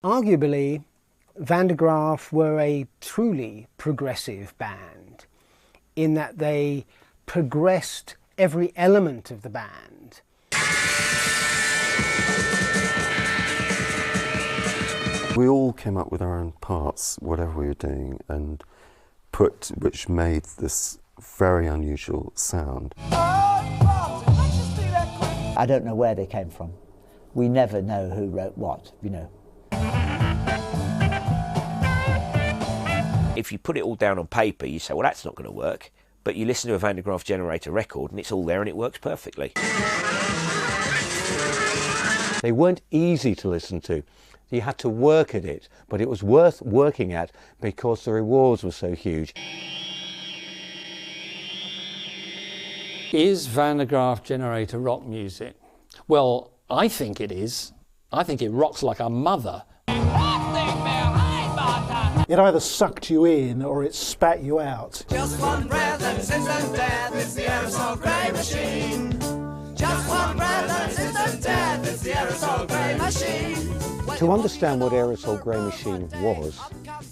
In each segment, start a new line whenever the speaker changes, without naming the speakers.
Arguably, Van der Graaf were a truly progressive band in that they progressed every element of the band.
We all came up with our own parts, whatever we were doing, and which made this very unusual sound.
I don't know where they came from. We never know who wrote what, you know.
If you put it all down on paper, you say, well, that's not going to work. But you listen to a Van der Graaf Generator record and it's all there and it works perfectly.
They weren't easy to listen to. You had to work at it, but it was worth working at because the rewards were so huge.
Is Van der Graaf Generator rock music? Well, I think it is. I think it rocks like a mother.
It either sucked you in or it spat you out.
Just one breath and instant death is the Aerosol grey machine. Just one breath and instant death is the Aerosol grey machine.
To understand what Aerosol Grey Machine was,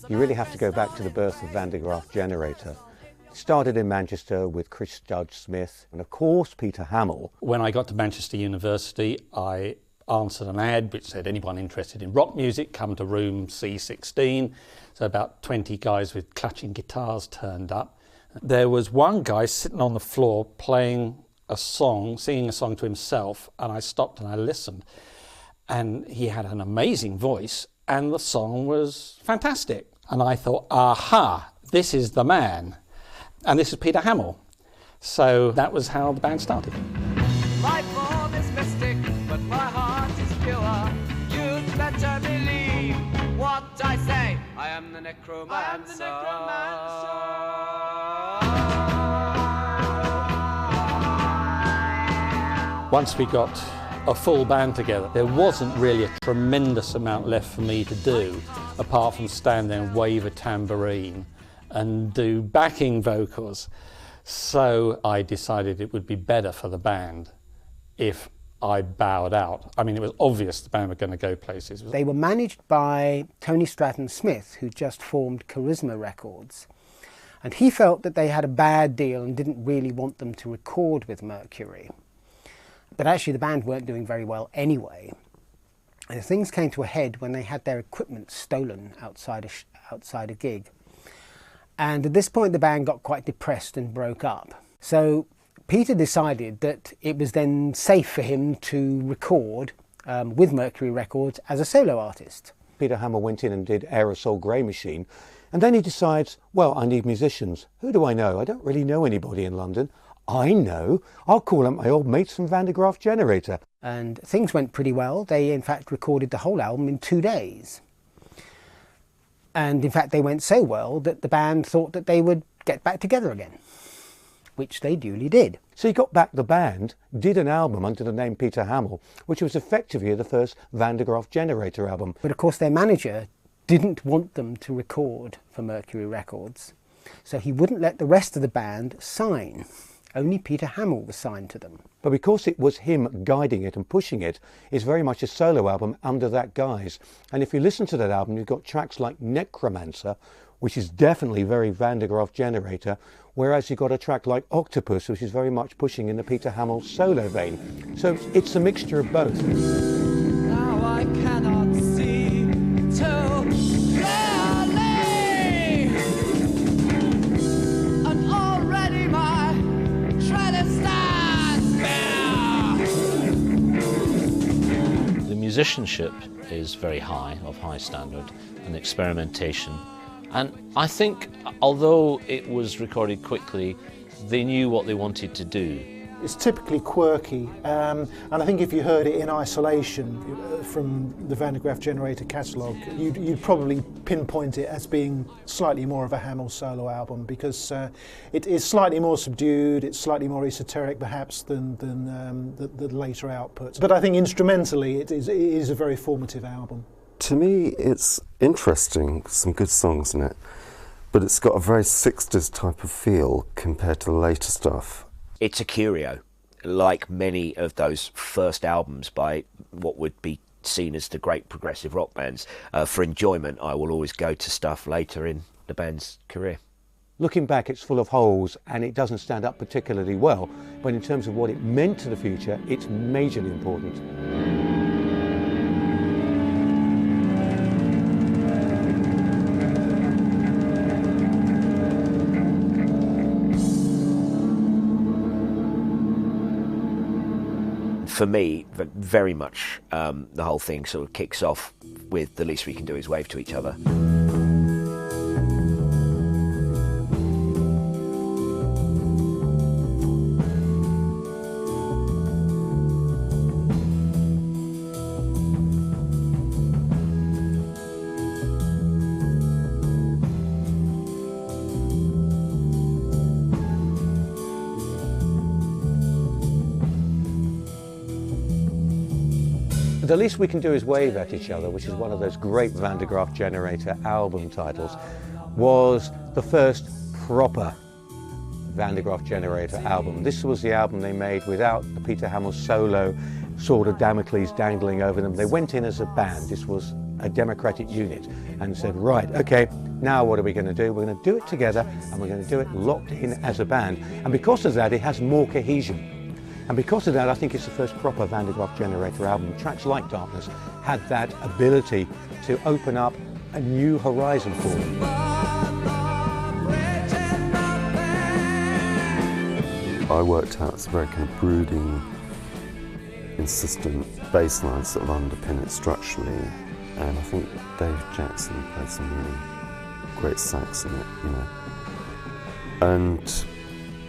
you really have to go back to the birth of Van der Graaf Generator. It started in Manchester with Chris Judge Smith and of course Peter Hammill.
When I got to Manchester University, I answered an ad which said anyone interested in rock music, come to room C16. So about 20 guys with clutching guitars turned up. There was one guy sitting on the floor playing a song, singing a song to himself, and I stopped and I listened. And he had an amazing voice and the song was fantastic. And I thought, aha, this is the man. And this is Peter Hammill. So that was how the band started.
My form is mystic, but my heart is pure. You'd better believe what I say. I am the necromancer.
Once we got a full band together, there wasn't really a tremendous amount left for me to do, apart from stand there and wave a tambourine and do backing vocals. So I decided it would be better for the band if I bowed out. I mean, it was obvious the band were going to go places.
They were managed by Tony Stratton Smith, who just formed Charisma Records. And he felt that they had a bad deal and didn't really want them to record with Mercury. But actually the band weren't doing very well anyway. And things came to a head when they had their equipment stolen outside a gig. And at this point the band got quite depressed and broke up. So Peter decided that it was then safe for him to record with Mercury Records as a solo artist.
Peter Hammill went in and did Aerosol Grey Machine, and then he decides, well, I need musicians. Who do I know? I don't really know anybody in London. I know, I'll call up my old mates from Van der Graaf Generator.
And things went pretty well. They in fact recorded the whole album in 2 days. And in fact they went so well that the band thought that they would get back together again, which they duly did.
So he got back the band, did an album under the name Peter Hammill, which was effectively the first Van der Graaf Generator album.
But of course their manager didn't want them to record for Mercury Records, so he wouldn't let the rest of the band sign. Only Peter Hammill was signed to them.
But because it was him guiding it and pushing it, it's very much a solo album under that guise. And if you listen to that album, you've got tracks like Necromancer, which is definitely very Van der Graaf Generator, whereas you've got a track like Octopus, which is very much pushing in the Peter Hammill solo vein. So it's a mixture of both.
Now I cannot see too clearly, and already my tread stands bare.
The musicianship is very high, of high standard, and experimentation. And I think, although it was recorded quickly, they knew what they wanted to do.
It's typically quirky, and I think if you heard it in isolation from the Van der Graaf Generator catalogue, you'd probably pinpoint it as being slightly more of a Hammill solo album, because it is slightly more subdued, it's slightly more esoteric perhaps than the later outputs. But I think instrumentally it is a very formative album.
To me, it's interesting, some good songs in it, but it's got a very 60s type of feel compared to the later stuff.
It's a curio, like many of those first albums by what would be seen as the great progressive rock bands. For enjoyment, I will always go to stuff later in the band's career.
Looking back, it's full of holes and it doesn't stand up particularly well, but in terms of what it meant to the future, it's majorly important.
For me, very much the whole thing sort of kicks off with The Least We Can Do Is Wave to Each Other.
The Least We Can Do Is Wave at Each Other, which is one of those great Van de Graaf Generator album titles, was the first proper Van de Graaf Generator album. This was the album they made without the Peter Hammill solo sword of Damocles dangling over them. They went in as a band. This was a democratic unit and said, right, okay, now what are we going to do? We're going to do it together and we're going to do it locked in as a band. And because of that, it has more cohesion. And because of that, I think it's the first proper Van de Graaf Generator album. Tracks like Darkness had that ability to open up a new horizon for them.
I worked out it's a very kind of brooding, insistent bass line sort of underpin it structurally, and I think Dave Jackson played some really great sax in it, you know. And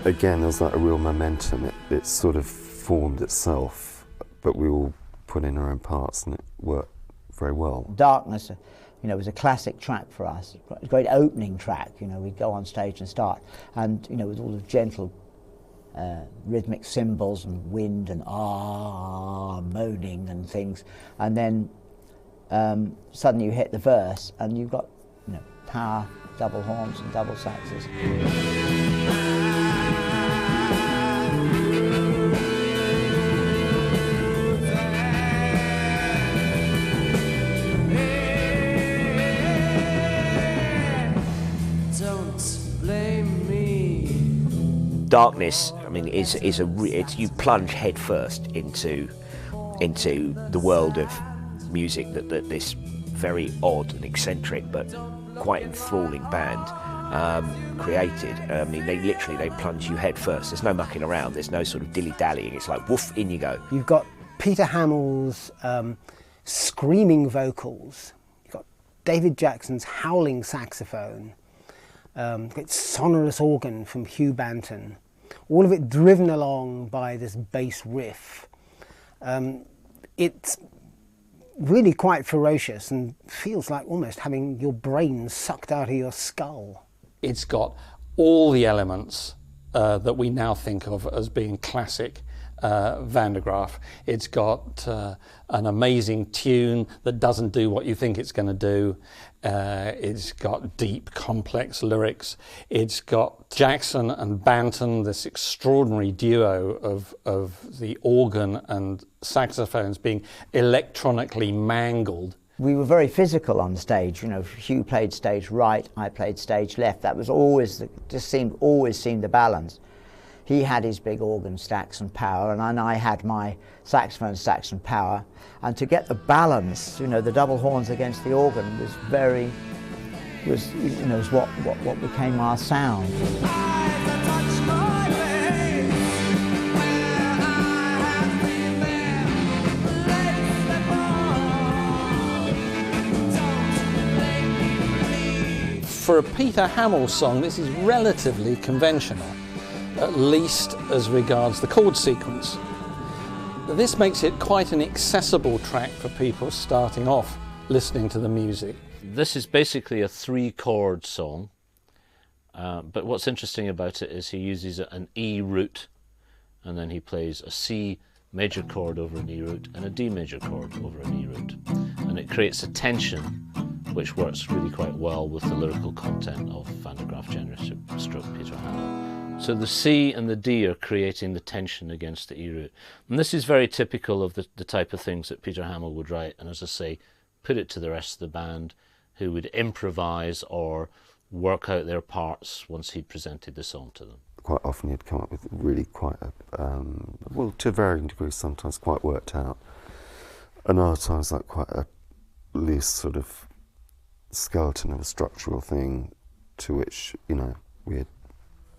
again, there was like a real momentum. It sort of formed itself, but we all put in our own parts and it worked very well.
Darkness, you know, was a classic track for us. A great opening track, you know, we'd go on stage and start, and, you know, with all the gentle rhythmic cymbals and wind and moaning and things, and then suddenly you hit the verse and you've got, you know, power, double horns and double saxes.
Darkness, I mean, is you plunge head first into the world of music that this very odd and eccentric but quite enthralling band created. I mean, they plunge you head first. There's no mucking around. There's no sort of dilly-dallying. It's like woof, in you go.
You've got Peter Hamill's screaming vocals. You've got David Jackson's howling saxophone. It's sonorous organ from Hugh Banton. All of it driven along by this bass riff. It's really quite ferocious and feels like almost having your brain sucked out of your skull.
It's got all the elements that we now think of as being classic Van de Graaf. It's got an amazing tune that doesn't do what you think it's going to do. It's got deep, complex lyrics. It's got Jackson and Banton, this extraordinary duo of the organ and saxophones being electronically mangled.
We were very physical on stage. You know, Hugh played stage right, I played stage left. That was always always seemed the balance. He had his big organ stacks and power, and I had my saxophone stacks and power. And to get the balance, you know, the double horns against the organ was what became our sound.
For a Peter Hammill song, this is relatively conventional, at least as regards the chord sequence. This makes it quite an accessible track for people starting off listening to the music.
This is basically a 3-chord song, but what's interesting about it is he uses an E root, and then he plays a C major chord over an E root and a D major chord over an E root. And it creates a tension which works really quite well with the lyrical content of Van de Graaf Generator stroke Peter Hammill. So the C and the D are creating the tension against the E root. And this is very typical of the type of things that Peter Hammill would write, and as I say, put it to the rest of the band, who would improvise or work out their parts once he'd presented the song to them.
Quite often he'd come up with really quite a, well, to varying degrees, sometimes quite worked out, and other times like quite a loose sort of skeleton of a structural thing to which, you know, we'd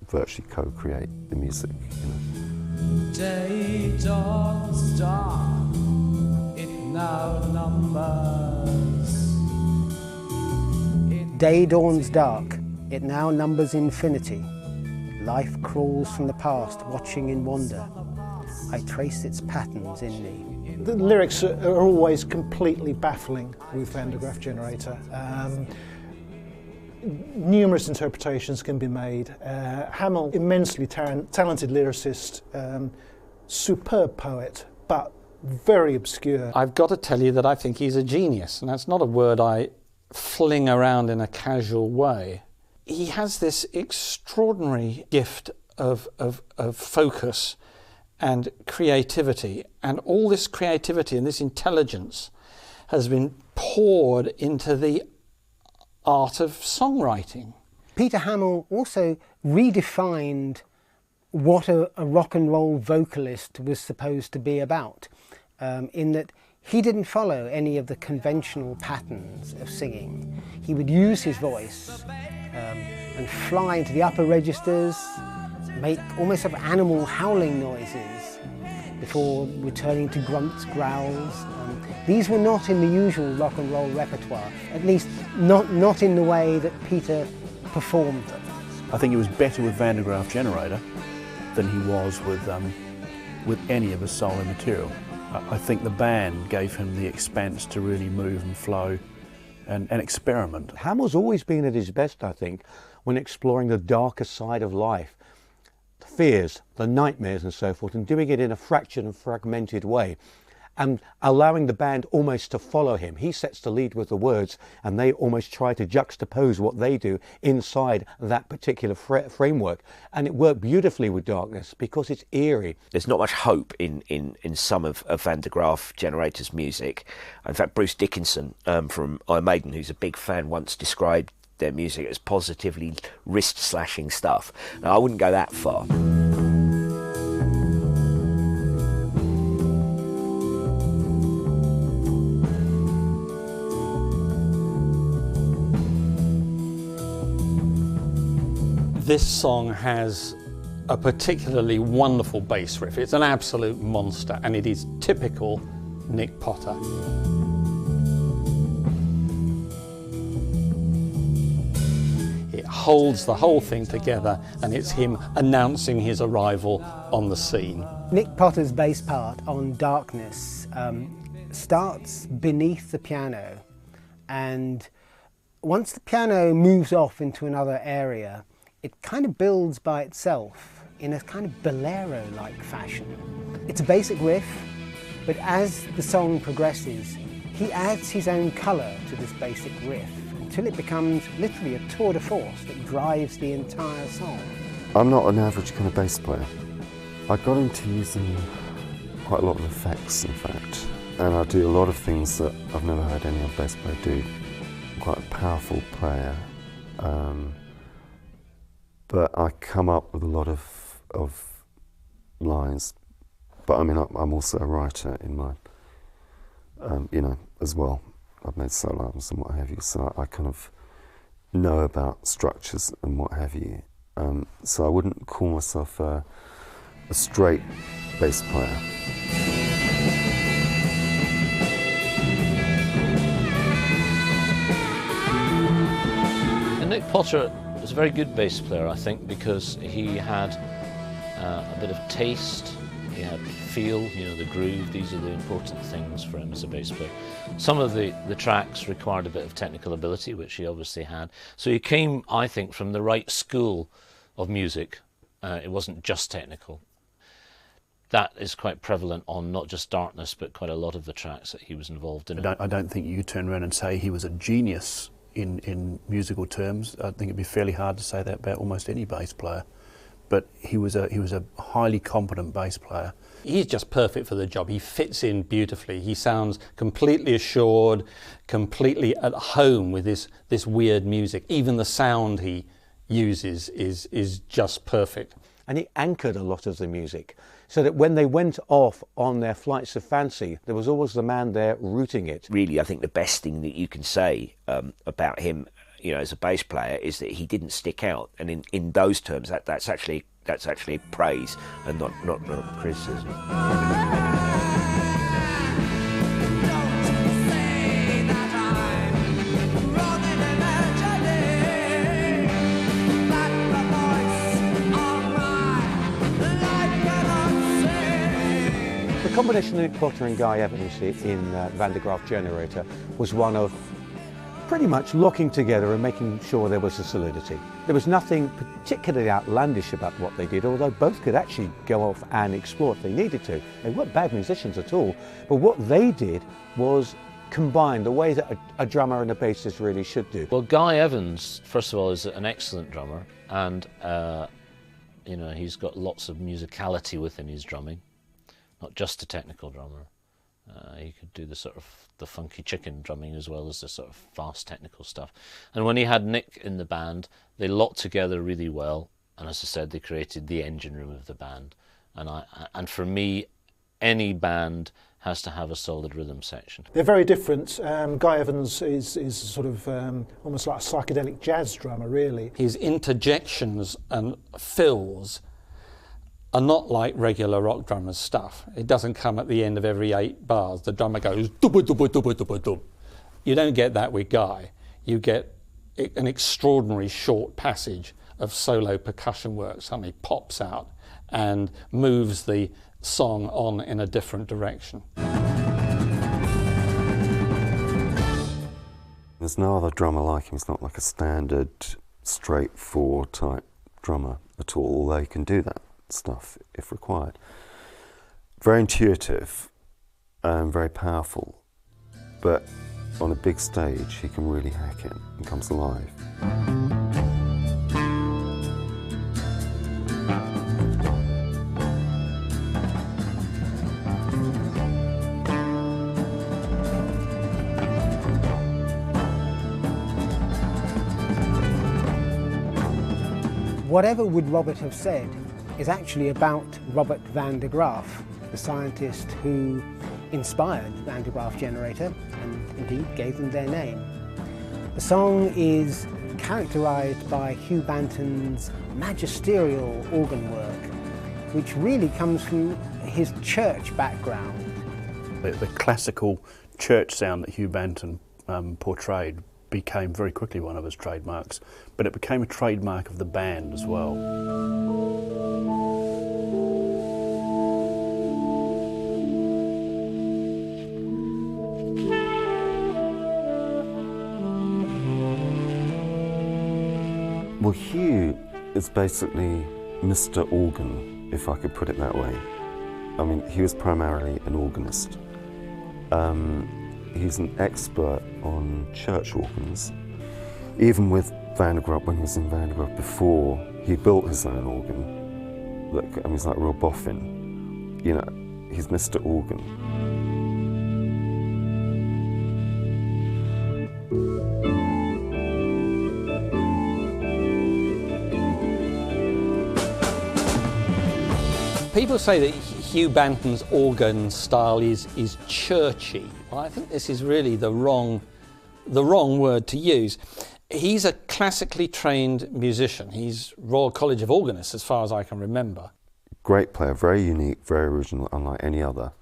virtually co-create the music, you know.
Day dawns dark, it now numbers.
Day dawns dark, it now numbers infinity. Life crawls from the past, watching in wonder. I trace its patterns in me.
The lyrics are always completely baffling with Van der Graaf Generator. Numerous interpretations can be made. Hammill, immensely talented lyricist, superb poet, but very obscure.
I've got to tell you that I think he's a genius, and that's not a word I fling around in a casual way. He has this extraordinary gift of focus and creativity, and all this creativity and this intelligence has been poured into the art of songwriting.
Peter Hammill also redefined what a rock and roll vocalist was supposed to be about, in that he didn't follow any of the conventional patterns of singing. He would use his voice and fly into the upper registers, make almost sort of animal howling noises before returning to grunts, growls. These were not in the usual rock and roll repertoire, at least not in the way that Peter performed them.
I think he was better with Van der Graaf Generator than he was with any of his solo material. I think the band gave him the expanse to really move and flow and experiment.
Hamill's always been at his best, I think, when exploring the darker side of life, the fears, the nightmares and so forth, and doing it in a fractured and fragmented way, and allowing the band almost to follow him. He sets the lead with the words, and they almost try to juxtapose what they do inside that particular framework. And it worked beautifully with Darkness because it's eerie.
There's not much hope in some of Van der Graaf Generator's music. In fact, Bruce Dickinson from Iron Maiden, who's a big fan, once described their music as positively wrist-slashing stuff. Now, I wouldn't go that far.
This song has a particularly wonderful bass riff. It's an absolute monster, and it is typical Nick Potter. It holds the whole thing together, and it's him announcing his arrival on the scene.
Nick Potter's bass part on Darkness starts beneath the piano, and once the piano moves off into another area, it kind of builds by itself in a kind of bolero-like fashion. It's a basic riff, but as the song progresses, he adds his own colour to this basic riff until it becomes literally a tour de force that drives the entire song.
I'm not an average kind of bass player. I got into using quite a lot of effects, in fact, and I do a lot of things that I've never heard any other bass player do. I'm quite a powerful player. But I come up with a lot of lines. But I mean, I'm also a writer in my, you know, as well. I've made solo albums and what have you, so I kind of know about structures and what have you. So I wouldn't call myself a straight bass player.
And Nick Potter was a very good bass player, I think, because he had a bit of taste, he had feel, you know, the groove. These are the important things for him as a bass player. Some of the tracks required a bit of technical ability, which he obviously had. So he came, I think, from the right school of music. It wasn't just technical. That is quite prevalent on not just Darkness, but quite a lot of the tracks that he was involved in.
I don't think you could turn around and say he was a genius in musical terms. I think it'd be fairly hard to say that about almost any bass player. but he was a highly competent bass player.
He's just perfect for the job. He fits in beautifully. He sounds completely assured, completely at home with this weird music. Even the sound he uses is just perfect.
And he anchored a lot of the music, so that when they went off on their flights of fancy, there was always the man there rooting it.
Really, I think the best thing that you can say about him, as a bass player, is that he didn't stick out. And in those terms, that's actually praise and not criticism.
The combination of Nick Potter and Guy Evans in Van der Graaf Generator was one of pretty much locking together and making sure there was a solidity. There was nothing particularly outlandish about what they did, although both could actually go off and explore if they needed to. They weren't bad musicians at all, but what they did was combine the way that a drummer and a bassist really should do.
Well, Guy Evans, first of all, is an excellent drummer, and he's got lots of musicality within his drumming. Not just a technical drummer. He could do the sort of the funky chicken drumming as well as the sort of fast technical stuff. And when he had Nick in the band, they locked together really well. And as I said, they created the engine room of the band. And for me, any band has to have a solid rhythm section.
They're very different. Guy Evans is sort of almost like a psychedelic jazz drummer, really.
His interjections and fills are not like regular rock drummers' stuff. It doesn't come at the end of every 8 bars. The drummer goes dubba dubba dubba dubba dub. You don't get that with Guy. You get an extraordinary short passage of solo percussion work suddenly pops out and moves the song on in a different direction.
There's no other drummer like him. He's not like a standard straight 4 type drummer at all, although he can do that stuff if required. Very intuitive and very powerful, but on a big stage he can really hack it and comes alive.
Whatever would Robert have said is actually about Robert van der Graaf, the scientist who inspired the Van der Graaf Generator and indeed gave them their name. The song is characterised by Hugh Banton's magisterial organ work, which really comes from his church background.
The classical church sound that Hugh Banton portrayed became very quickly one of his trademarks, but it became a trademark of the band as well.
Well, Hugh is basically Mr. Organ, if I could put it that way. I mean, he was primarily an organist. He's an expert on church organs. Even with Van der Graaf, when he was in Van der Graaf before, he built his own organ. Look, I mean, he's like a real boffin. You know, he's Mr. Organ.
People say that Hugh Banton's organ style is churchy. Well, I think this is really the wrong word to use. He's a classically trained musician. He's Royal College of Organists, as far as I can remember.
Great player, very unique, very original, unlike any other.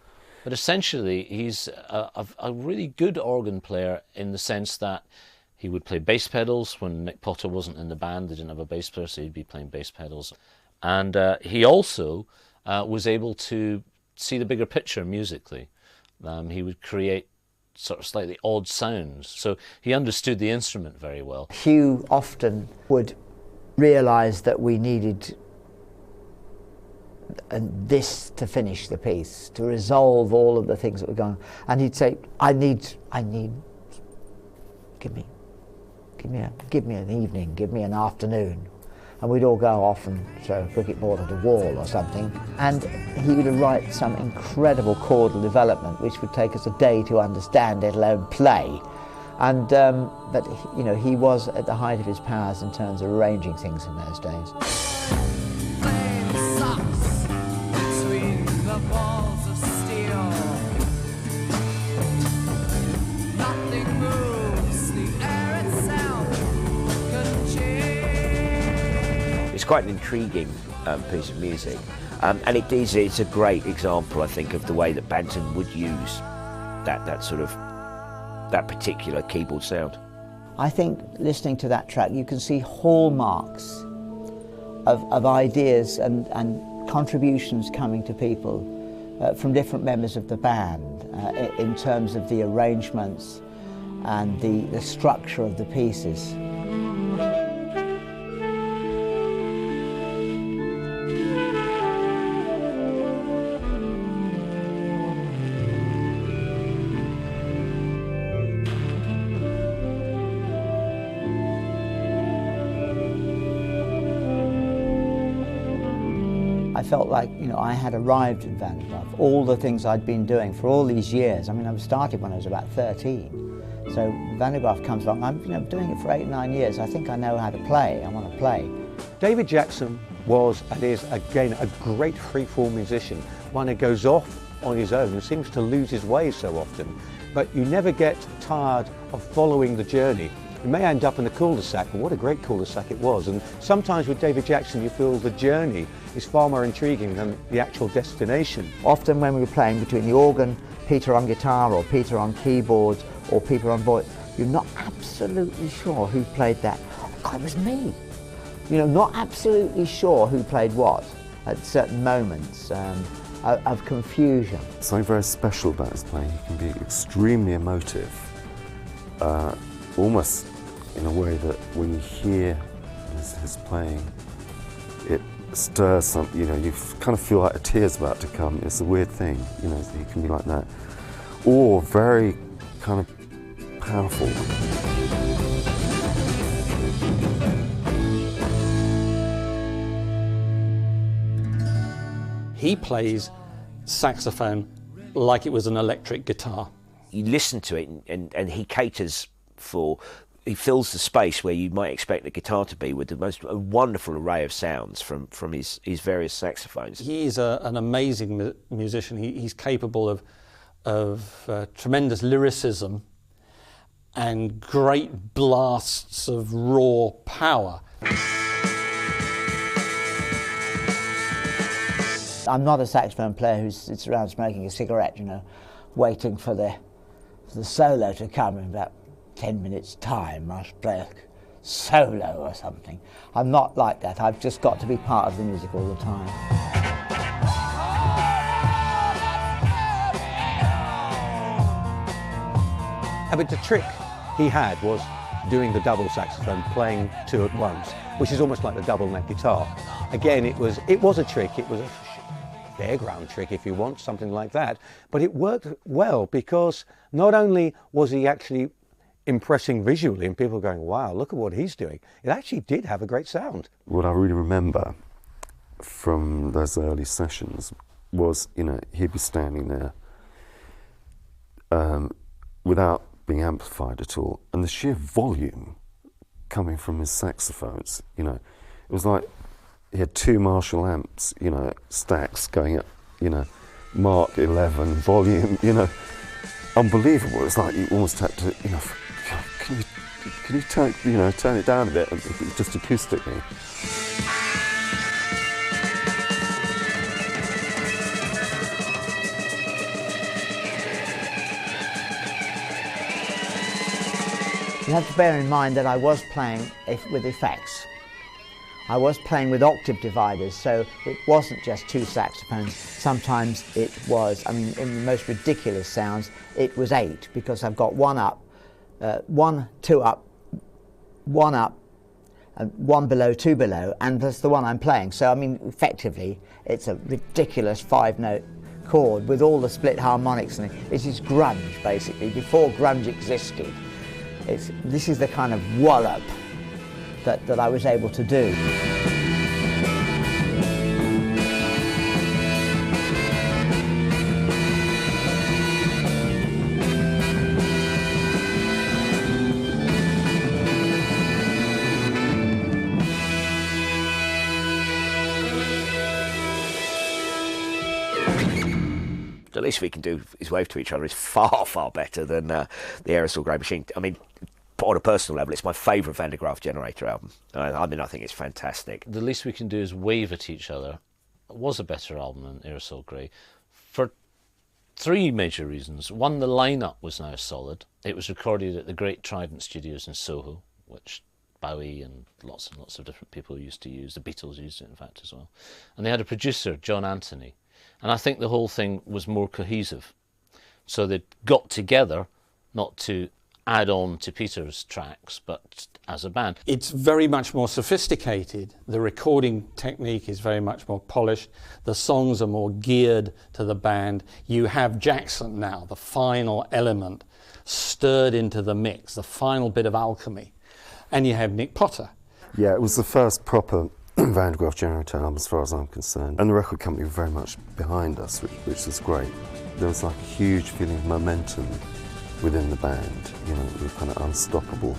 But essentially, he's a really good organ player in the sense that he would play bass pedals when Nick Potter wasn't in the band. They didn't have a bass player, so he'd be playing bass pedals. And he also was able to see the bigger picture musically. He would create sort of slightly odd sounds, so he understood the instrument very well.
Hugh often would realise that we needed this to finish the piece, to resolve all of the things that were going on, and he'd say, I need, give me an evening, give me an afternoon. and we'd all go off and throw a cricket ball at a wall or something, and he would write some incredible chordal development which would take us a day to understand, let alone play. And but you know, he was at the height of his powers in terms of arranging things in those days.
It's quite an intriguing piece of music, and it's a great example, I think, of the way that Banton would use that particular keyboard sound.
I think listening to that track, you can see hallmarks of ideas and contributions coming to people from different members of the band in terms of the arrangements and the structure of the pieces. I felt like, you know, I had arrived in Van der Graaf. All the things I'd been doing for all these years. I mean, I started when I was about 13. So Van der Graaf comes along. I'm, you know, doing it for 8 or 9 years. I think I know how to play. I want to play.
David Jackson was and is again a great freeform musician, one who goes off on his own and seems to lose his way so often. But you never get tired of following the journey. You may end up in the cul-de-sac, but what a great cul-de-sac it was. And sometimes with David Jackson, you feel the journey is far more intriguing than the actual destination.
Often when we were playing between the organ, Peter on guitar, or Peter on keyboards, or Peter on voice, you're not absolutely sure who played that. Oh God, it was me. You know, not absolutely sure who played what at certain moments of confusion.
Something very special about his playing. He can be extremely emotive, almost in a way that when you hear his playing, it stirs something, you know, you kind of feel like a tear's about to come. It's a weird thing, you know, he can be like that. Or very kind of powerful.
He plays saxophone like it was an electric guitar.
You listen to it and he caters for, he fills the space where you might expect the guitar to be with the most wonderful array of sounds from his various saxophones.
He is an amazing musician. He's capable of tremendous lyricism and great blasts of raw power.
I'm not a saxophone player who sits around smoking a cigarette, you know, waiting for the solo to come in about 10 minutes' time. I should play a solo or something. I'm not like that. I've just got to be part of the music all the time.
But the trick he had was doing the double saxophone, playing 2 at once, which is almost like the double neck guitar. Again, it was a trick. It was a fairground trick, if you want, something like that. But it worked well because not only was he actually impressing visually and people going, wow, look at what he's doing, it actually did have a great sound.
What I really remember from those early sessions was, you know, he'd be standing there without being amplified at all, and the sheer volume coming from his saxophones, you know, it was like he had 2 Marshall amps, you know, stacks going up, you know, Mark 11 volume, you know, unbelievable. It's like you almost had to, you know, can you turn it down a bit, just acoustically.
You have to bear in mind that I was playing with effects. I was playing with octave dividers, so it wasn't just 2 saxophones. Sometimes it was, I mean, in the most ridiculous sounds, it was 8, because I've got 1 up, 1, 2 up, 1 up, and 1 below, 2 below, and that's the one I'm playing. So, I mean, effectively, it's a ridiculous 5-note chord with all the split harmonics in it. It is grunge, basically, before grunge existed. This is the kind of wallop that I was able to do.
The Least We Can Do is Wave to Each Other is far, far better than the Aerosol Grey Machine. I mean, on a personal level, it's my favourite Van der Graaf Generator album. I mean, I think it's fantastic.
The Least We Can Do is Wave at Each Other was a better album than Aerosol Grey for 3 major reasons. One, the lineup was now solid. It was recorded at the Great Trident Studios in Soho, which Bowie and lots of different people used to use. The Beatles used it, in fact, as well. And they had a producer, John Anthony. And I think the whole thing was more cohesive. So they got together, not to add on to Peter's tracks, but as a band.
It's very much more sophisticated. The recording technique is very much more polished. The songs are more geared to the band. You have Jackson now, the final element, stirred into the mix, the final bit of alchemy. And you have Nick Potter.
Yeah, it was the first proper Van der Graaf Generator album as far as I'm concerned. And the record company were very much behind us, which was great. There was like a huge feeling of momentum within the band, you know, we were kind of unstoppable.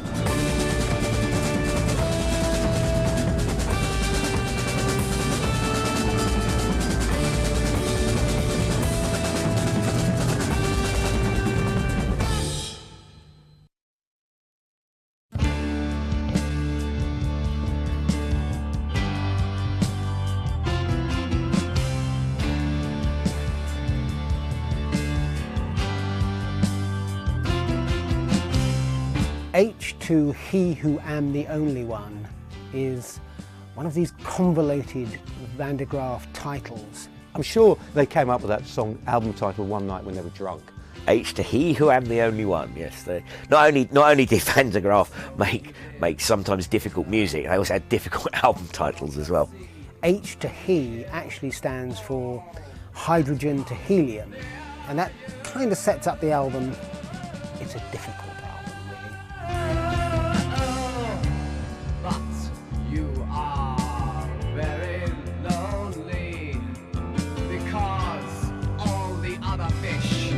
H to He Who Am the Only One is one of these convoluted Van der Graaf titles.
I'm sure they came up with that song album title one night when they were drunk.
H to He Who Am the Only One. Yes, not only did Van der Graaf make sometimes difficult music, they also had difficult album titles as well.
H to He actually stands for hydrogen to helium, and that kind of sets up the album. It's a difficult album, really.
But you are very lonely because all the other fish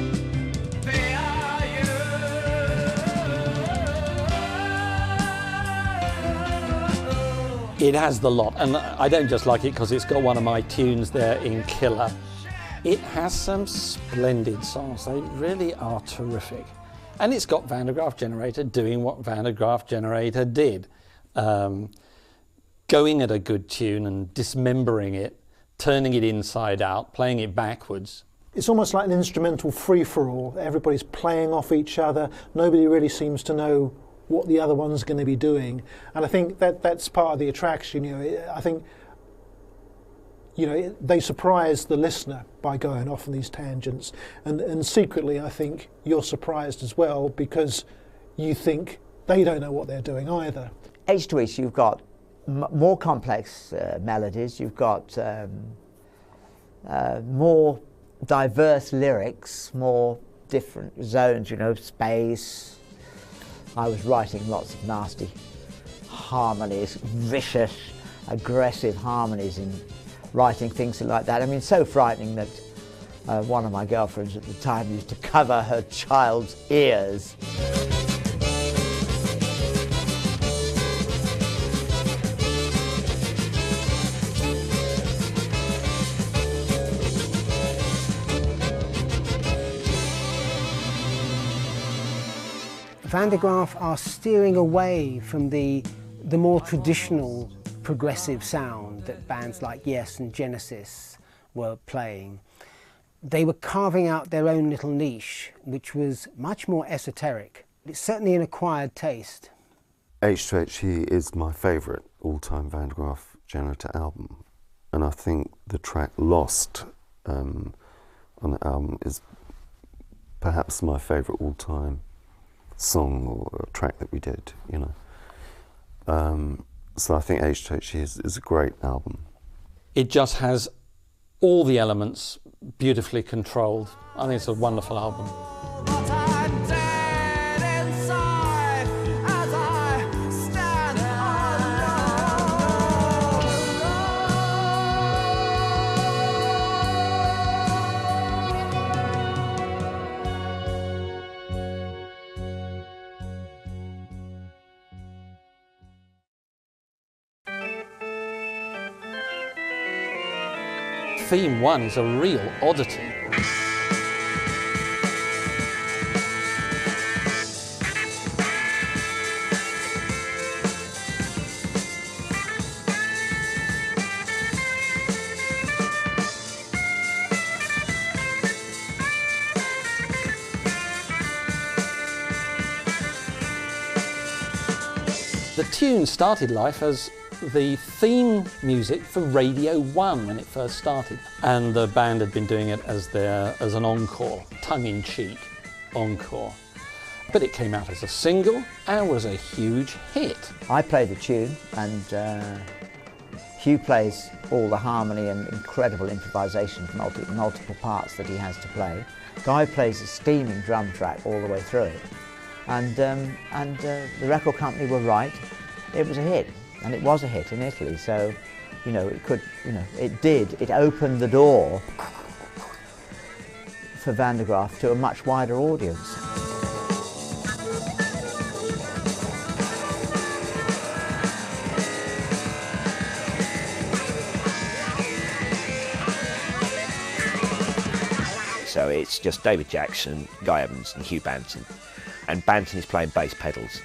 fear you.
It has the lot, and I don't just like it because it's got one of my tunes there in Killer. It has some splendid songs, they really are terrific. And it's got Van der Graaf Generator doing what Van der Graaf Generator did. Going at a good tune and dismembering it, turning it inside out, playing it backwards.
It's almost like an instrumental free-for-all. Everybody's playing off each other. Nobody really seems to know what the other one's going to be doing. And I think that's part of the attraction. You know, I think, you know, they surprise the listener by going off on these tangents, and secretly I think you're surprised as well because you think they don't know what they're doing either.
H to H, you've got more complex melodies, you've got more diverse lyrics, more different zones, you know, space. I was writing lots of nasty harmonies, vicious, aggressive harmonies in writing things like that. I mean, so frightening that one of my girlfriends at the time used to cover her child's ears.
Van der Graaf are steering away from the more traditional progressive sound that bands like Yes and Genesis were playing. They were carving out their own little niche, which was much more esoteric. It's certainly an acquired taste.
H to H He is my favourite all-time Van der Graaf Generator album, and I think the track Lost on the album is perhaps my favourite all-time song or track that we did, you know. So I think H to H He is a great album.
It just has all the elements beautifully controlled. I think it's a wonderful album.
But I'm dead inside as I stand
Theme 1 is a real oddity. The tune started life as the theme music for Radio 1 when it first started, and the band had been doing it as an encore, tongue-in-cheek encore. But it came out as a single and was a huge hit.
I play the tune, and Hugh plays all the harmony and incredible improvisation, multiple parts that he has to play. Guy plays a steaming drum track all the way through it, and the record company were right. It was a hit, and it was a hit in Italy. So, you know, it opened the door for Van der Graaf to a much wider audience.
So it's just David Jackson, Guy Evans and Hugh Banton. And Banton is playing bass pedals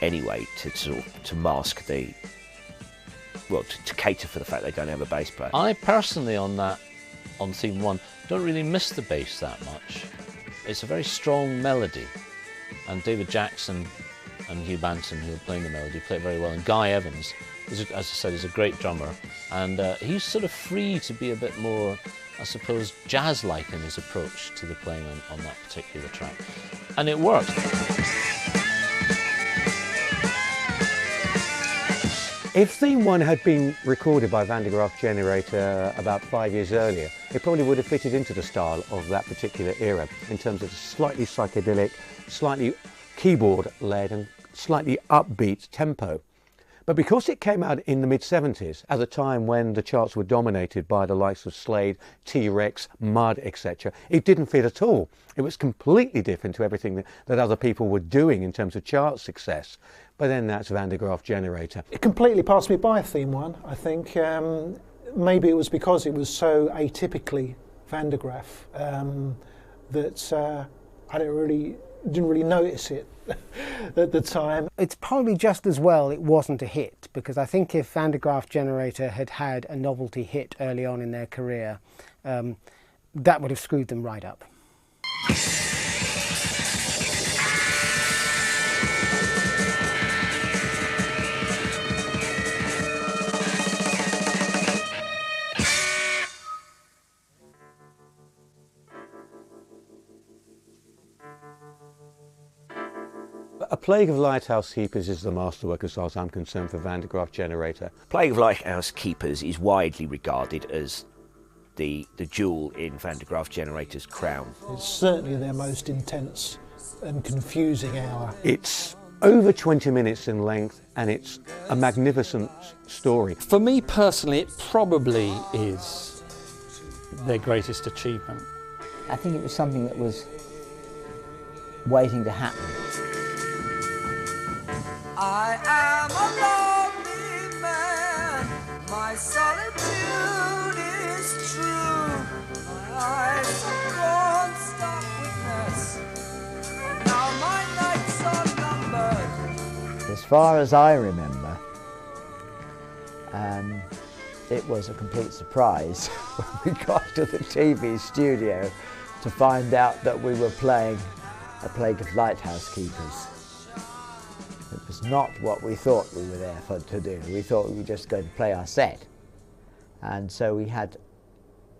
anyway to mask the, well, to cater for the fact they don't have a bass player.
I personally on theme 1 don't really miss the bass that much. It's a very strong melody, and David Jackson and Hugh Banton, who are playing the melody, play it very well, and Guy Evans, as I said, is a great drummer, and he's sort of free to be a bit more, I suppose, jazz-like in his approach to the playing on that particular track. And it works.
If Theme 1 had been recorded by Van der Graaf Generator about 5 years earlier, it probably would have fitted into the style of that particular era in terms of slightly psychedelic, slightly keyboard-led and slightly upbeat tempo. But because it came out in the mid-70s, at a time when the charts were dominated by the likes of Slade, T-Rex, Mud, etc., it didn't fit at all. It was completely different to everything that other people were doing in terms of chart success. But then that's Van der Graaf Generator.
It completely passed me by, Theme 1, I think. Maybe it was because it was so atypically Van der Graaf that I didn't really notice it at the time.
It's probably just as well it wasn't a hit, because I think if Van der Graaf Generator had had a novelty hit early on in their career, that would have screwed them right up.
A Plague of Lighthouse Keepers is the masterwork as far as I'm concerned for Van der Graaf Generator.
Plague of Lighthouse Keepers is widely regarded as the jewel in Van der Graaf Generator's crown.
It's certainly their most intense and confusing hour.
It's over 20 minutes in length and it's a magnificent story.
For me personally, it probably is their greatest achievement.
I think it was something that was waiting to happen.
I am a lonely man, my solitude is true. My eyes are grown stark witness, and now my nights are numbered.
As far as I remember, it was a complete surprise when we got to the TV studio to find out that we were playing A Plague of Lighthouse Keepers. It was not what we thought we were there to do. We thought we were just going to play our set. And so we had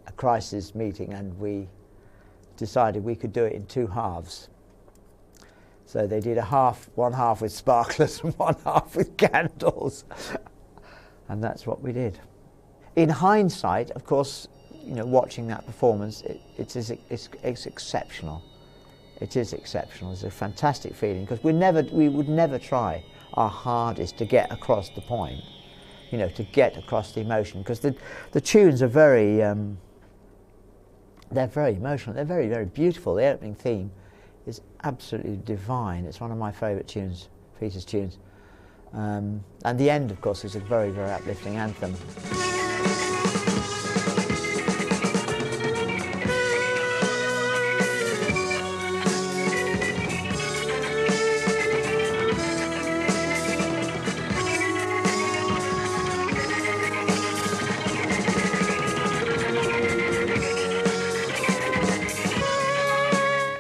a crisis meeting and we decided we could do it in 2 halves. So they did one half with sparklers and one half with candles. And that's what we did. In hindsight, of course, you know, watching that performance, it's exceptional. It is exceptional. It's a fantastic feeling because we would never try our hardest to get across the point, you know, to get across the emotion, because the tunes are very, they're very emotional. They're very, very beautiful. The opening theme is absolutely divine. It's one of my favourite tunes, Peter's tunes. And the end, of course, is a very, very uplifting anthem.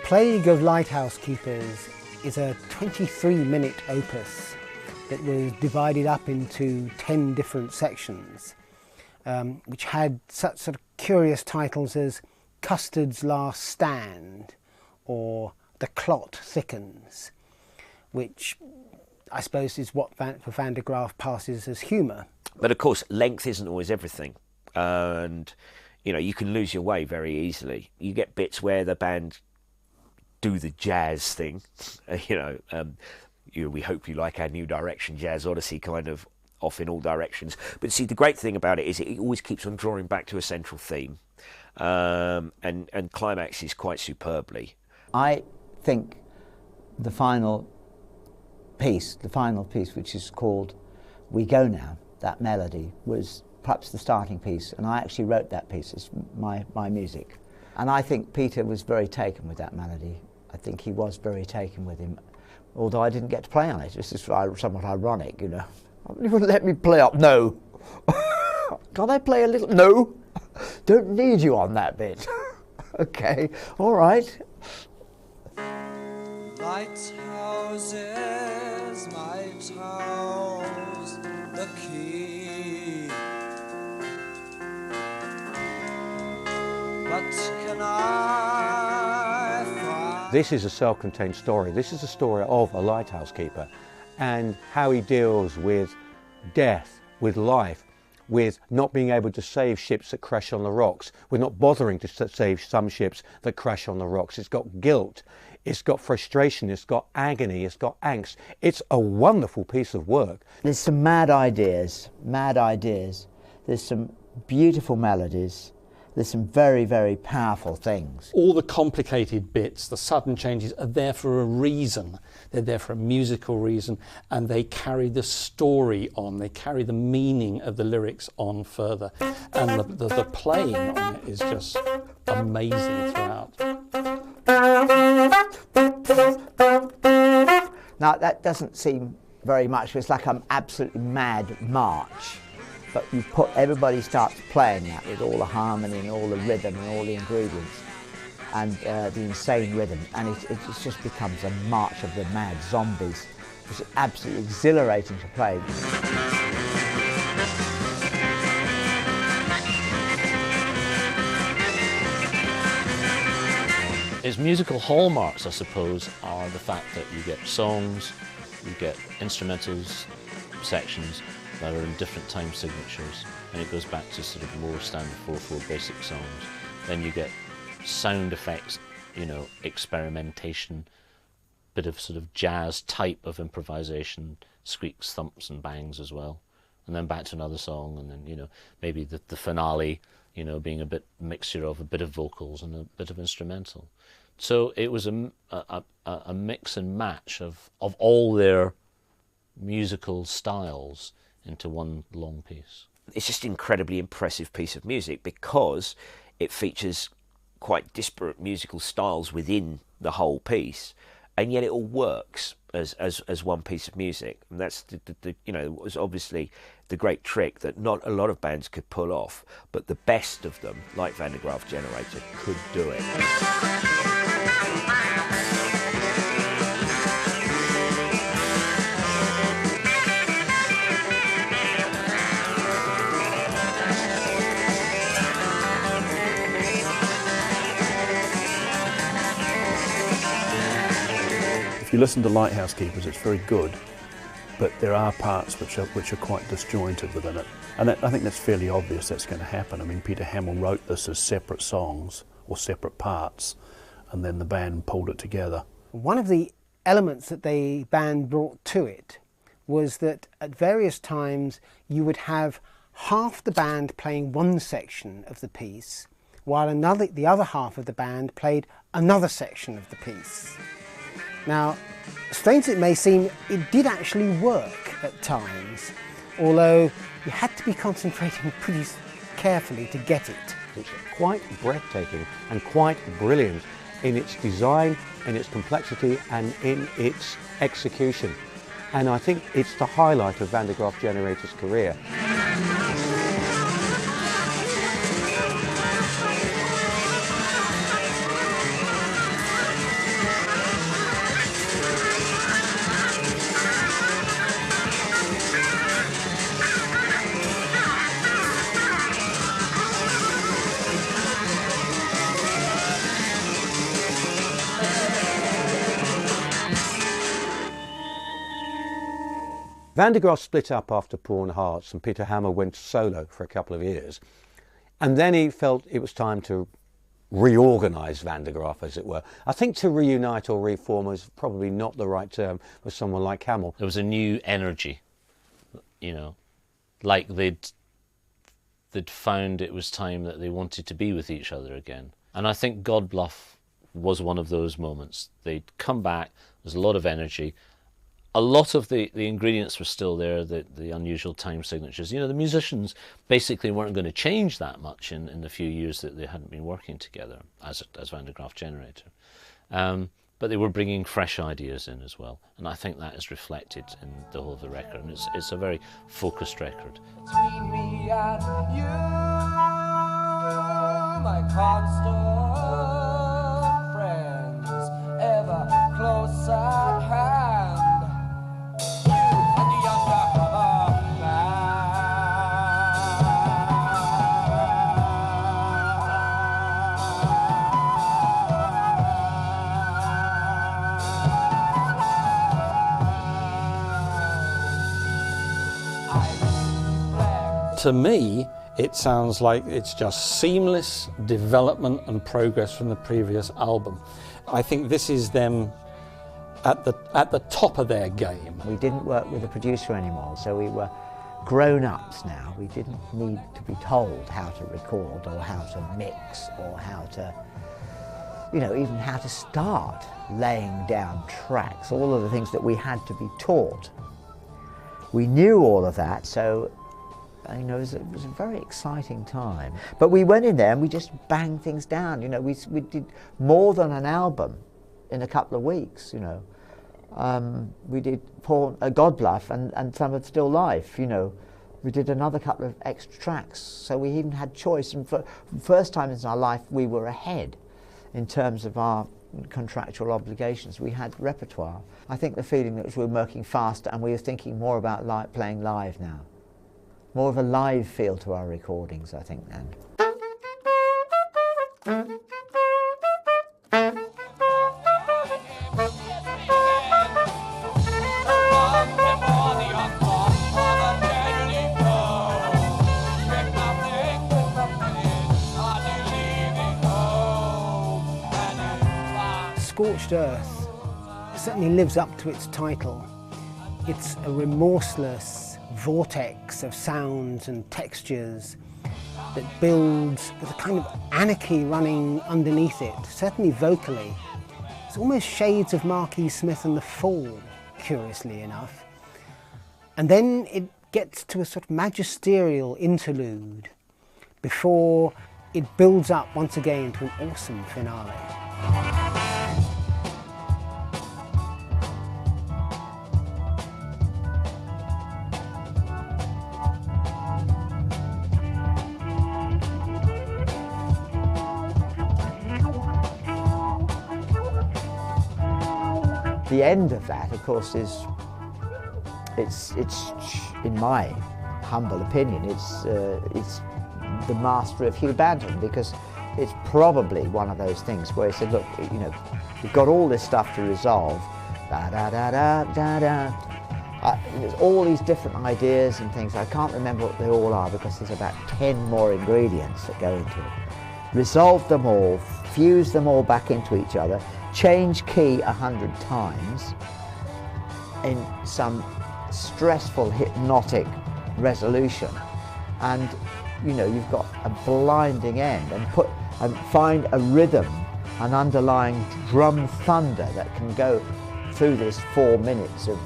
Plague of Lighthouse Keepers is a 23-minute opus that was divided up into 10 different sections, which had such sort of curious titles as Custard's Last Stand or The Clot Thickens, which I suppose is what for Van der Graaf passes as humour.
But of course, length isn't always everything, and you know, you can lose your way very easily. You get bits where the band do the jazz thing, we hope you like our new direction, Jazz Odyssey, kind of off in all directions. But see, the great thing about it is it always keeps on drawing back to a central theme, and climaxes quite superbly.
I think the final piece, which is called We Go Now, that melody, was perhaps the starting piece, and I actually wrote that piece. It's my music. And I think Peter was very taken with that melody. I think he was very taken with him, although I didn't get to play on it. This is somewhat ironic, you know. You wouldn't let me play up, no. Can't I play a little? No. Don't need you on that bit. Okay, all right.
Lighthouses, my house, the key. What can I find?
This is a self-contained story. This is a story of a lighthouse keeper and how he deals with death, with life, with not being able to save ships that crash on the rocks, with not bothering to save some ships that crash on the rocks. It's got guilt, it's got frustration, it's got agony, it's got angst. It's a wonderful piece of work.
There's some mad ideas. There's some beautiful melodies. There's some very, very powerful things.
All the complicated bits, the sudden changes, are there for a reason. They're there for a musical reason, and they carry the story on. They carry the meaning of the lyrics on further. And the playing on it is just amazing throughout.
Now, that doesn't seem very much. It's like an absolutely mad march. But everybody starts playing that with all the harmony and all the rhythm and all the ingredients and the insane rhythm, and it just becomes a march of the mad zombies. It's absolutely exhilarating to play.
Its musical hallmarks, I suppose, are the fact that you get songs, you get instrumentals, sections that are in different time signatures, and it goes back to sort of more standard 4/4 basic songs. Then you get sound effects, you know, experimentation, bit of sort of jazz type of improvisation, squeaks, thumps and bangs as well. And then back to another song, and then, you know, maybe the finale, you know, being a bit mixture of a bit of vocals and a bit of instrumental. So it was a mix and match of all their musical styles into one long piece.
It's just an incredibly impressive piece of music because it features quite disparate musical styles within the whole piece, and yet it all works as one piece of music. And that's the you know, it was obviously the great trick that not a lot of bands could pull off, but the best of them, like Van der Graaf Generator, could do it.
If you listen to Lighthouse Keepers, it's very good, but there are parts which are quite disjointed within it. And I think that's fairly obvious that's going to happen. I mean, Peter Hammill wrote this as separate songs or separate parts, and then the band pulled it together.
One of the elements that the band brought to it was that at various times you would have half the band playing one section of the piece, while the other half of the band played another section of the piece. Now, strange as it may seem, it did actually work at times, although you had to be concentrating pretty carefully to get it.
It's quite breathtaking and quite brilliant in its design, in its complexity and in its execution. And I think it's the highlight of Van der Graaf Generator's career. Van der Graaf split up after Poor Hearts, and Peter Hammill went solo for a couple of years. And then he felt it was time to reorganise Van der Graaf, as it were. I think to reunite or reform is probably not the right term for someone like Hammill.
There was a new energy, like they'd found it was time that they wanted to be with each other again. And I think Godbluff was one of those moments. They'd come back, there's a lot of energy. A lot of the ingredients were still there, the unusual time signatures. The musicians basically weren't going to change that much in the few years that they hadn't been working together as Van der Graaf Generator. But they were bringing fresh ideas in as well. And I think that is reflected in the whole of the record. And it's a very focused record.
Between me and you, my constant friends, ever close at hand. You and the undercover
To me, it sounds like it's just seamless development and progress from the previous album. I think this is them at the top of their game.
We didn't work with a producer anymore, so we were grown-ups now. We didn't need to be told how to record or how to mix or how to, even how to start laying down tracks, all of the things that we had to be taught. We knew all of that, so it was a very exciting time. But we went in there and we just banged things down. We did more than an album in a couple of weeks. We did Godbluff and some of Still Life. We did another couple of extra tracks, so we even had choice. And for the first time in our life, we were ahead in terms of our contractual obligations. We had repertoire. I think the feeling that we were working faster and we were thinking more about playing live now. More of a live feel to our recordings, I think, then.
Scorched Earth certainly lives up to its title. It's a remorseless vortex of sounds and textures that builds with a kind of anarchy running underneath it, certainly vocally. It's almost shades of Marquis Smith and the Fall, curiously enough. And then it gets to a sort of magisterial interlude before it builds up once again to an awesome finale.
The end of that, of course, is it's in my humble opinion, it's the mastery of Hugh Banton, because it's probably one of those things where he said, look, you've got all this stuff to resolve, there's all these different ideas and things. I can't remember what they all are because there's about 10 more ingredients that go into it. Resolve them all, fuse them all back into each other, change key 100 times in some stressful hypnotic resolution, and you've got a blinding end, and find a rhythm, an underlying drum thunder that can go through this 4 minutes of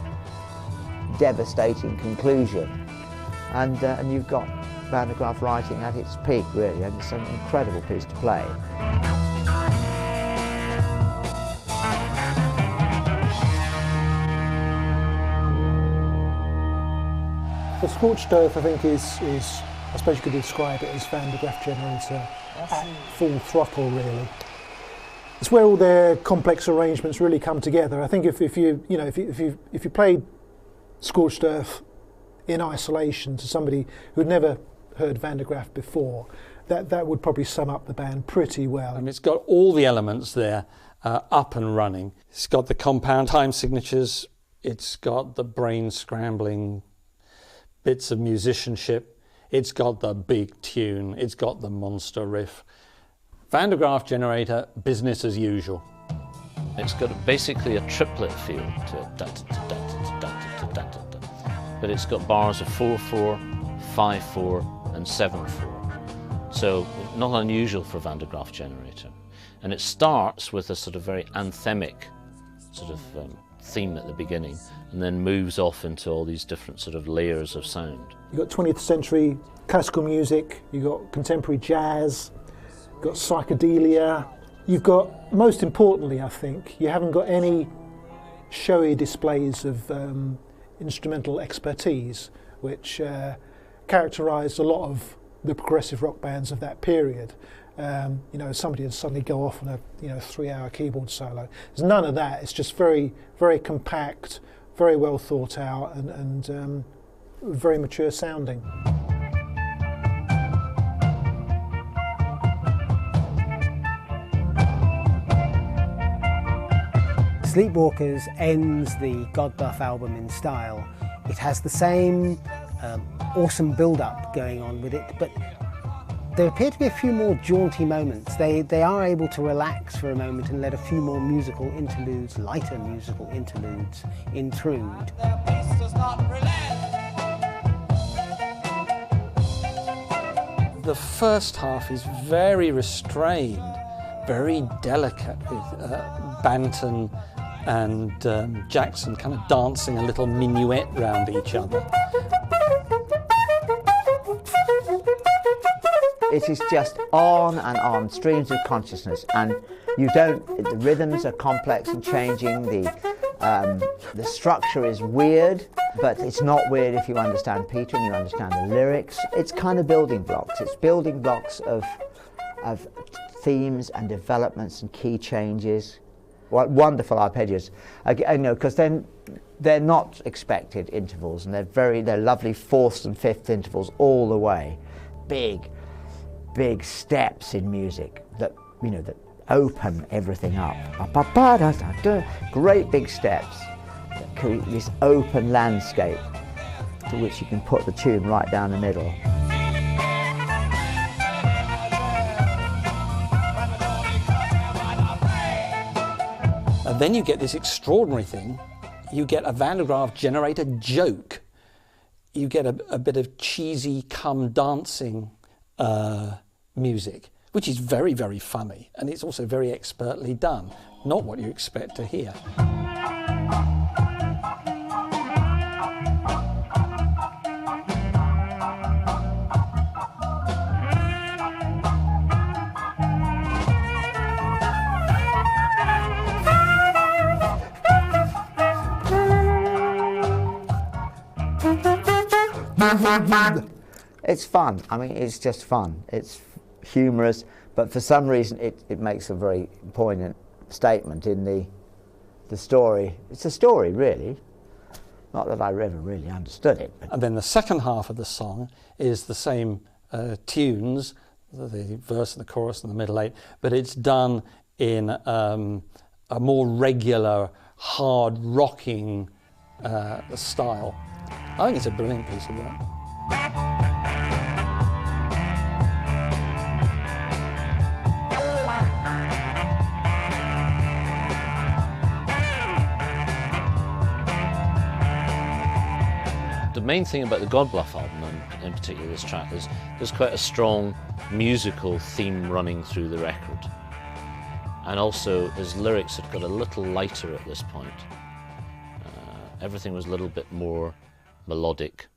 devastating conclusion, and you've got Van der Graaf writing at its peak, really, and it's an incredible piece to play.
The Scorched Earth, I think, is I suppose you could describe it as Van der Graaf Generator at full throttle, really. It's where all their complex arrangements really come together. I think if you played Scorched Earth in isolation to somebody who'd never heard Van der Graaf before, that would probably sum up the band pretty well.
It's got all the elements there up and running. It's got the compound time signatures it's got the brain scrambling bits of musicianship, it's got the big tune, it's got the monster riff. Van der Graaf Generator, business as usual.
It's got basically a triplet feel to it, but it's got bars of 4/4, 5/4 and 7/4. So not unusual for Van der Graaf Generator. And it starts with a sort of very anthemic sort of theme at the beginning, and then moves off into all these different sort of layers of sound.
You've got 20th century classical music, you've got contemporary jazz, you've got psychedelia, you've got, most importantly I think, you haven't got any showy displays of instrumental expertise, which characterised a lot of the progressive rock bands of that period. You know, somebody would suddenly go off on a 3-hour keyboard solo. There's none of that. It's just very, very compact, very well thought out, and very mature sounding.
Sleepwalkers ends the Godbluff album in style. It has the same awesome build-up going on with it, but there appear to be a few more jaunty moments. They are able to relax for a moment and let a few more musical interludes, lighter musical interludes, intrude.
The first half is very restrained, very delicate, with Banton and Jackson kind of dancing a little minuet round each other.
It is just on and on, streams of consciousness, and the rhythms are complex and changing, the structure is weird, but it's not weird if you understand Peter and you understand the lyrics. It's kind of building blocks. It's building blocks of themes and developments and key changes. What wonderful arpeggios, because then they're not expected intervals, and they're lovely fourths and fifths intervals all the way. Big steps in music that open everything up. Great big steps that create this open landscape to which you can put the tune right down the middle.
And then you get this extraordinary thing. You get a Van der Graaf Generator joke. You get a bit of cheesy come dancing music, which is very, very funny, and it's also very expertly done. Not what you expect to hear.
It's fun. I mean, it's just fun. It's humorous, but for some reason it makes a very poignant statement in the story. It's a story, really. Not that I ever really understood it.
And then the second half of the song is the same tunes, the verse and the chorus and the middle eight, but it's done in a more regular, hard rocking style. I think it's a brilliant piece of work.
The main thing about the Godbluff album, and in particular this track, is there's quite a strong musical theme running through the record. And also his lyrics had got a little lighter at this point. Everything was a little bit more melodic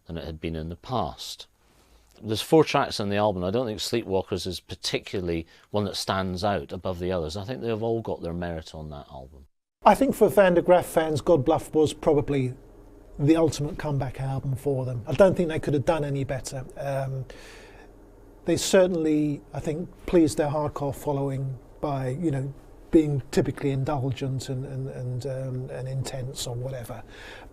than it had been in the past. There's 4 tracks on the album. I don't think Sleepwalkers is particularly one that stands out above the others. I think they've all got their merit on that album.
I think for Van der Graaf fans, Godbluff was probably the ultimate comeback album for them. I don't think they could have done any better. They certainly, I think, pleased their hardcore following by, being typically indulgent and intense or whatever.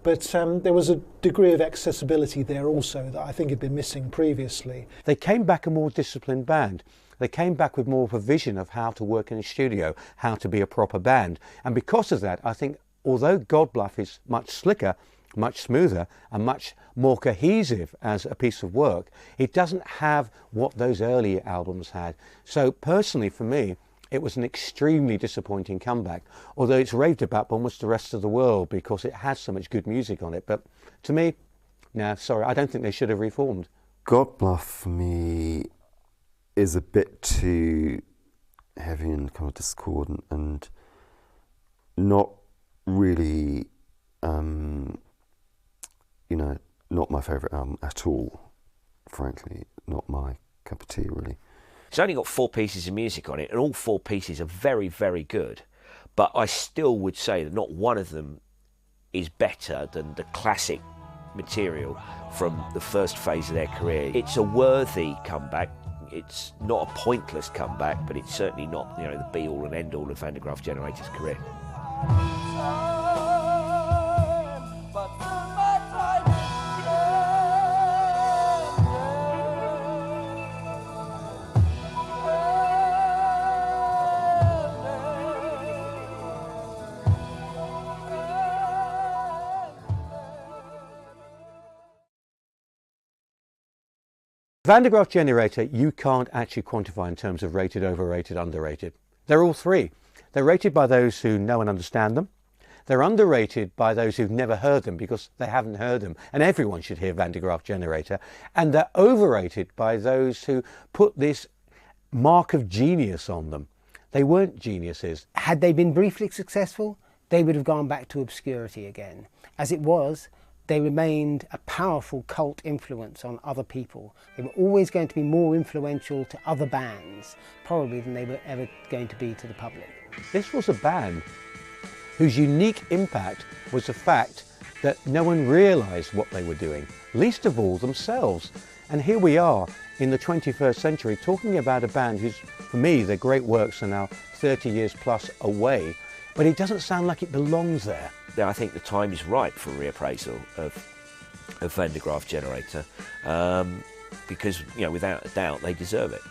But there was a degree of accessibility there also that I think had been missing previously.
They came back a more disciplined band. They came back with more of a vision of how to work in a studio, how to be a proper band. And because of that, I think although Godbluff is much slicker, much smoother and much more cohesive as a piece of work, it doesn't have what those earlier albums had. So personally for me, it was an extremely disappointing comeback, although it's raved about by almost the rest of the world because it has so much good music on it. But to me, no, sorry, I don't think they should have reformed.
Godbluff for me is a bit too heavy and kind of discordant and not really, you know, not my favourite album at all, frankly. Not my cup of tea, really.
It's only got 4 pieces of music on it, and all 4 pieces are very, very good. But I still would say that not one of them is better than the classic material from the first phase of their career. It's a worthy comeback. It's not a pointless comeback, but it's certainly not, you know, the be-all and end-all of Van der Graaf Generator's career.
Van der Graaf Generator, you can't actually quantify in terms of rated, overrated, underrated. They're all three. They're rated by those who know and understand them. They're underrated by those who've never heard them because they haven't heard them, and everyone should hear Van der Graaf Generator. And they're overrated by those who put this mark of genius on them. They weren't geniuses.
Had they been briefly successful, they would have gone back to obscurity again. As it was, they remained a powerful cult influence on other people. They were always going to be more influential to other bands, probably, than they were ever going to be to the public.
This was a band whose unique impact was the fact that no one realised what they were doing, least of all themselves. And here we are in the 21st century talking about a band whose, for me, their great works are now 30 years plus away, but it doesn't sound like it belongs there.
I think the time is right for reappraisal of Van der Graaf Generator because, you know, without a doubt, they deserve it.